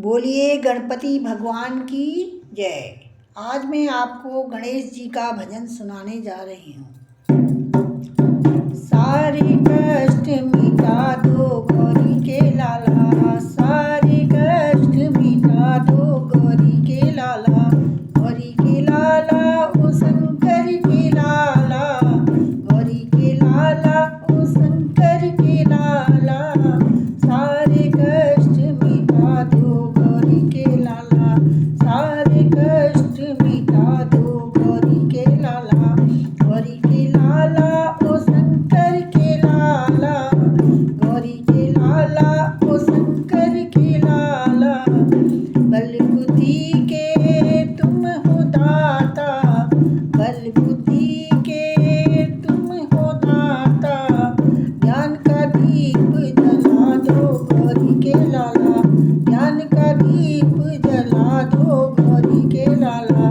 बोलिए गणपति भगवान की जय। आज मैं आपको गणेश जी का भजन सुनाने जा रही हूँ। सारे कष्ट मिटा दो गौरी के लाला, सारे कष्ट मिटा दो गौरी के लाला, गौरी के लाला ओ शंकर के लाला, गौरी के लाला ओ शंकर के लाला, सारे कष्ट मिटा दो गौरी के लाला, सारे कष्ट मिटा दो गौरी के लाला, गौरी के लाला ओ शंकर के लाला, गौरी के लाला ओ शंकर के लाला, बल बुद्धि के तुम हो दाता, बल बुद्धि के तुम हो दाता, ज्ञान का दीप जला दो गौरी के लाला, ज्ञान का दीप जला दो गौरी के लाला,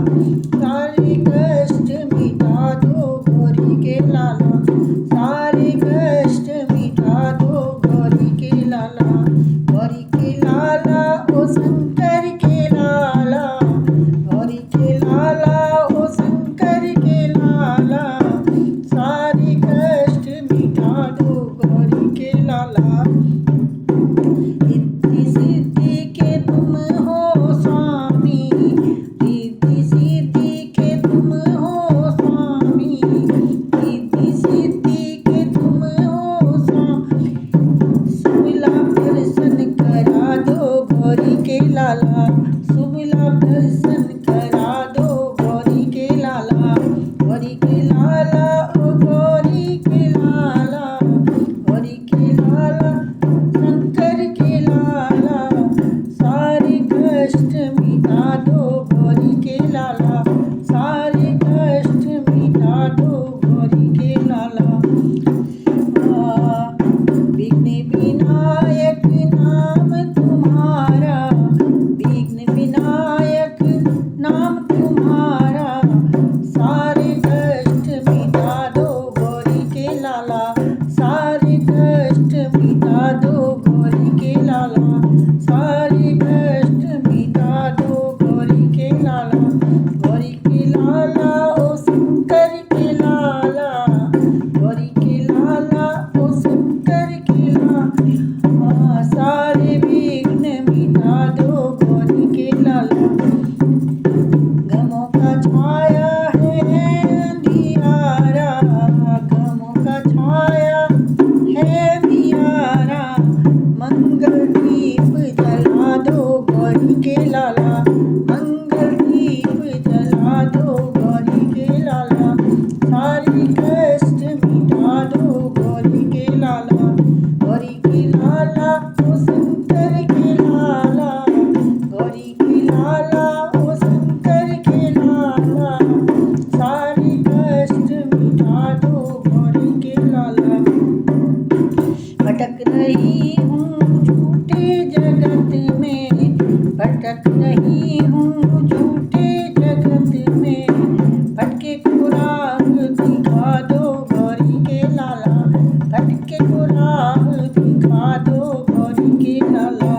सारे कष्ट मिटा दो गौरी के लाला, सारे कष्ट मिटा दो गौरी के लाला, गौरी के लाला ओ शंकर के लाला, गौरी के लाला ओ शंकर के लाला, सारे कष्ट मिटा दो गौरी के लाला, रिद्धि सिद्धि के तुम हो स्वामी, रिद्धि सिद्धि के तुम हो स्वामी, रिद्धि सिद्धि के तुम हो स्वामी, सुमिला दर्शन करा दो गौरी के लाला, सुमिला दर्शन करा दो गौरी के लाला, गौरी के लाला ओ गौरी के लाला, गौरी के लाला शंकर के लाला, सारे कष्ट मिटा दो गौरी के लाला, सारे कष्ट मिटा दो गौरी के लाला, विघ्न विनायक नाम तुम्हारा, विघ्न विनायक नाम तुम्हारा, सारे कष्ट मिटा दो गौरी के लाला, सारे कष्ट मिटा दो गौरी के लाला, सारे कष्ट मिटा दो गौरी के लाला, गौरी के लाला ओ शंकर के लाला, गौरी के लाला ओ शंकर के लाला, सारे विघ्न मिटा दो गौरी के लाला, गमों का छाया है अंधियारा, गमों का छाया है अंधियारा, मंगल दीप जला दो गौरी के लाला, मंगल दीप जला दो गौरी के लाला, सारे कष्ट मिटा दो गौरी के लाला, गौरी के लाला ओ शंकर के लाला, गौरी के लाला ओ शंकर के लाला, सारे कष्ट मिटा दो गौरी के लाला, भटक रही हूँ झूठे जगत में, भटक रही हूँ झूठे जगत में, भटके को राह दिखा दो गौरी के लाला, भटके को राह दिखा दो गौरी के लाला,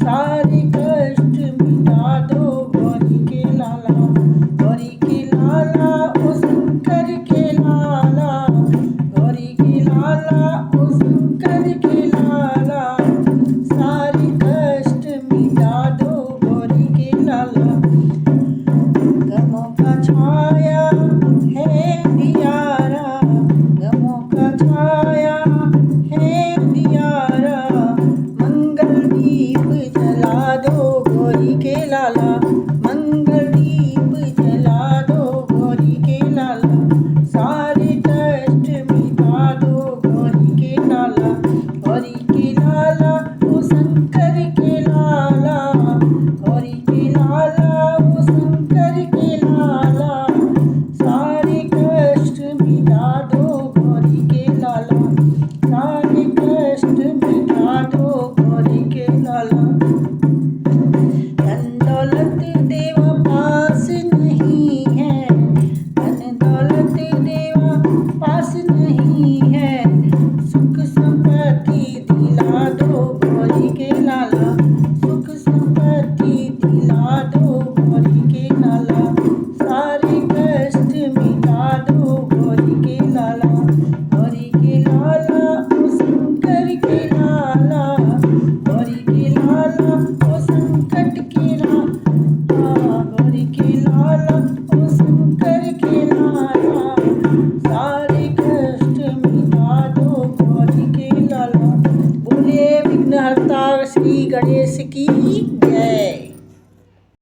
सारे कष्ट मिटा दो गौरी के लाला, गौरी के लाला ओ शंकर के लाला, गौरी के लाला ओ शंकर के लाला, सारे कष्ट मिटा दो गौरी के लाला, गमों का छाया है अंधियारा, गमों का छाया है अंधियारा, मंगल दीप जला दो गौरी के लाला, मंगल दीप जला दो गौरी के लाला, सारे कष्ट मिटा दो गौरी के लाला, गौरी के लाला ओ शंकर के लाला, गौरी के लाला ओ शंकर के लाला, सारे कष्ट मिटा दो गौरी के लाला, सारे कष्ट मिटा दो गौरी के लाला, धन दौलत छठ के